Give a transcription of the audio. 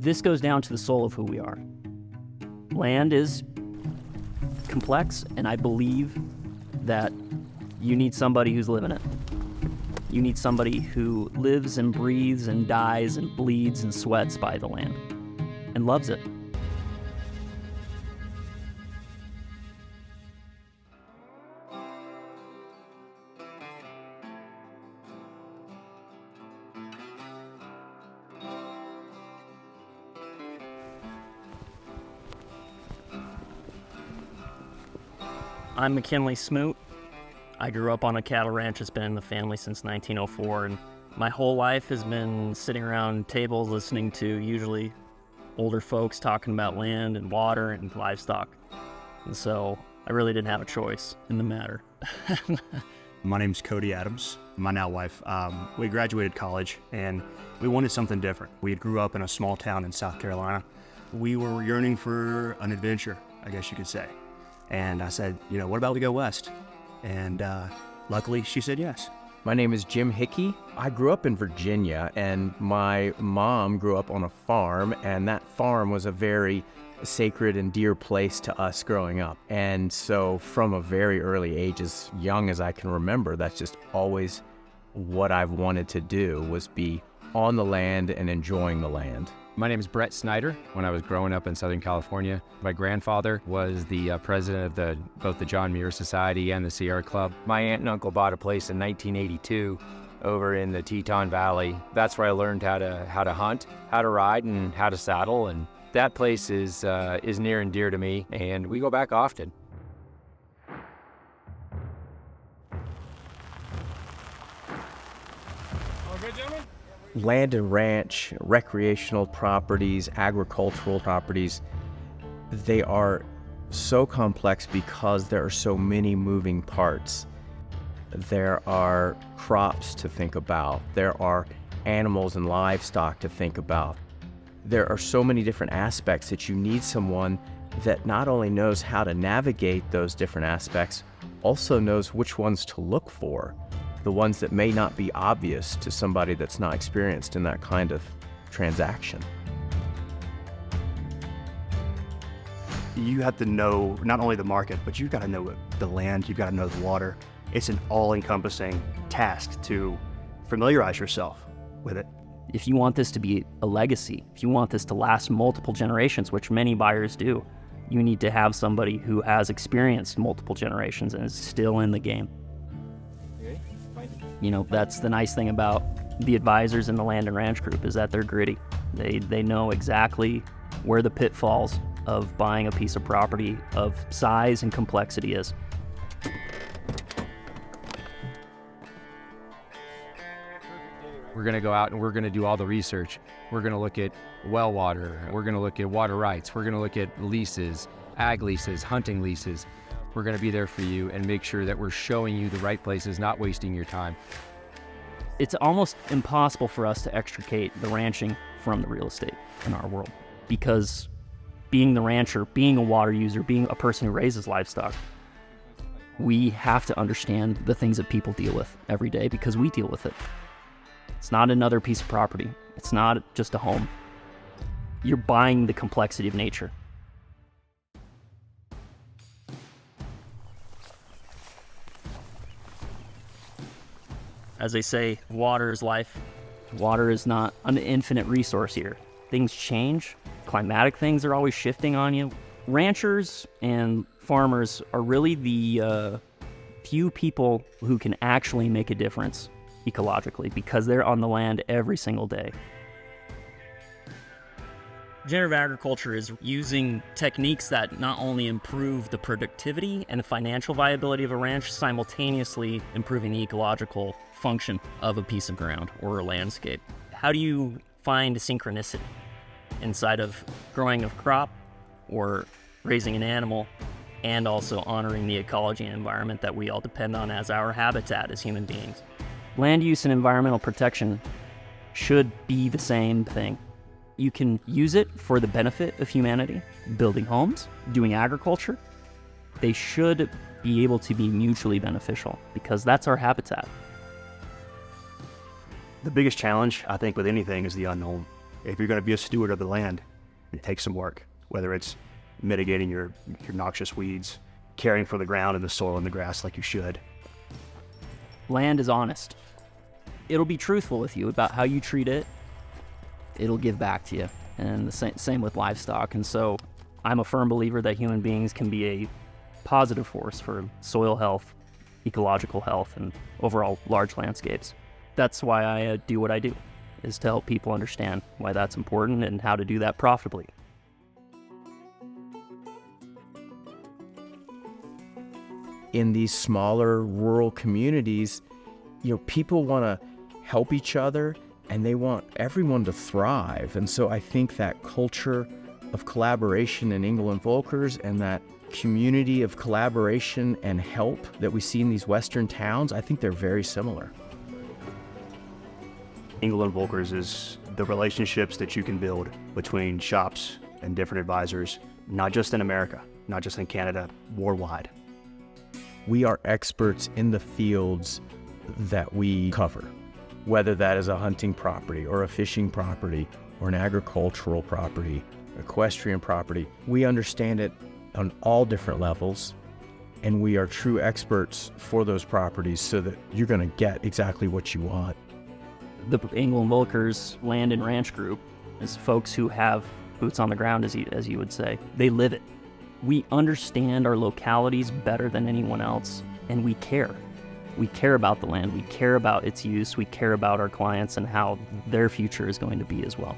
This goes down to the soul of who we are. Land is complex, and I believe that you need somebody who's living it. You need somebody who lives and breathes and dies and bleeds and sweats by the land and loves it. I'm McKinley Smoot. I grew up on a cattle ranch that's been in the family since 1904, and my whole life has been sitting around tables listening to usually older folks talking about land and water and livestock. And so I really didn't have a choice in the matter. My name's Cody Adams, my now wife. We graduated college and we wanted something different. We grew up in a small town in South Carolina. We were yearning for an adventure, I guess you could say. And I said, what about we go west? And luckily she said yes. My name is Jim Hickey. I grew up in Virginia, and my mom grew up on a farm, and that farm was a very sacred and dear place to us growing up. And so from a very early age, as young as I can remember, that's just always what I've wanted to do, was be on the land and enjoying the land. My name is Brett Snyder. When I was growing up in Southern California, my grandfather was the president of both the John Muir Society and the Sierra Club. My aunt and uncle bought a place in 1982 over in the Teton Valley. That's where I learned how to hunt, how to ride, and how to saddle. And that place is near and dear to me, and we go back often. All good, gentlemen? Land and ranch, recreational properties, agricultural properties, they are so complex because there are so many moving parts. There are crops to think about. There are animals and livestock to think about. There are so many different aspects that you need someone that not only knows how to navigate those different aspects, also knows which ones to look for, the ones that may not be obvious to somebody that's not experienced in that kind of transaction. You have to know not only the market, but you've got to know the land, you've got to know the water. It's an all-encompassing task to familiarize yourself with it. If you want this to be a legacy, if you want this to last multiple generations, which many buyers do, you need to have somebody who has experienced multiple generations and is still in the game. That's the nice thing about the advisors in the land and ranch group, is that they're gritty. They know exactly where the pitfalls of buying a piece of property of size and complexity is. We're going to go out and we're going to do all the research. We're going to look at well water. We're going to look at water rights. We're going to look at leases, ag leases, hunting leases. We're going to be there for you and make sure that we're showing you the right places, not wasting your time. It's almost impossible for us to extricate the ranching from the real estate in our world, because being the rancher, being a water user, being a person who raises livestock, we have to understand the things that people deal with every day, because we deal with it. It's not another piece of property. It's not just a home. You're buying the complexity of nature. As they say, water is life. Water is not an infinite resource here. Things change. Climatic things are always shifting on you. Ranchers and farmers are really the few people who can actually make a difference ecologically, because they're on the land every single day. Regenerative agriculture is using techniques that not only improve the productivity and the financial viability of a ranch, simultaneously improving the ecological function of a piece of ground or a landscape. How do you find synchronicity inside of growing a crop or raising an animal, and also honoring the ecology and environment that we all depend on as our habitat as human beings? Land use and environmental protection should be the same thing. You can use it for the benefit of humanity, building homes, doing agriculture. They should be able to be mutually beneficial, because that's our habitat. The biggest challenge, I think, with anything is the unknown. If you're going to be a steward of the land, it takes some work, whether it's mitigating your noxious weeds, caring for the ground and the soil and the grass like you should. Land is honest. It'll be truthful with you about how you treat it. It'll give back to you. And the same with livestock. And so I'm a firm believer that human beings can be a positive force for soil health, ecological health, and overall large landscapes. That's why I do what I do, is to help people understand why that's important and how to do that profitably. In these smaller rural communities, people want to help each other and they want everyone to thrive. And so I think that culture of collaboration in Engel Völkers and that community of collaboration and help that we see in these Western towns, I think they're very similar. Engel Völkers is the relationships that you can build between shops and different advisors, not just in America, not just in Canada, worldwide. We are experts in the fields that we cover, whether that is a hunting property or a fishing property or an agricultural property, equestrian property. We understand it on all different levels, and we are true experts for those properties so that you're going to get exactly what you want. The Engel Völkers Land and Ranch Group is folks who have boots on the ground, as you would say. They live it. We understand our localities better than anyone else, and we care. We care about the land. We care about its use. We care about our clients and how their future is going to be as well.